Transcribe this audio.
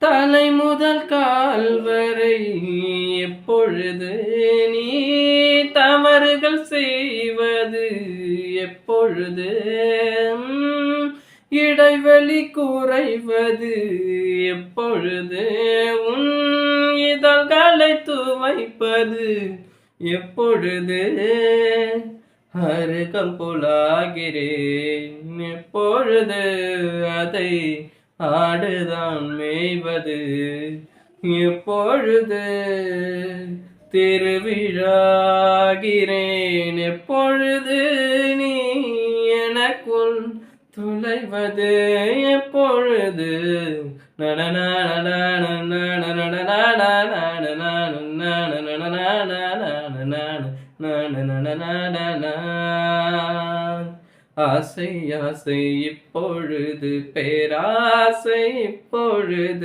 தலை முதல் கால் வரை எப்பொழுது நீ தவறுகள் செய்வது எப்பொழுது இடைவெளி குறைவது எப்பொழுது உன் இதழ்களை துவைப்பது எப்பொழுது அருகம் புலாகிறேன் எப்பொழுது அதை ஆடுதான் மேய்வது எப்பொழுது திருவிழாகிறேன் எப்பொழுது நீ எனக்குள் துளைவது எப்பொழுது ஆசை ஆசை இப்பொழுது பேராசை இப்பொழுது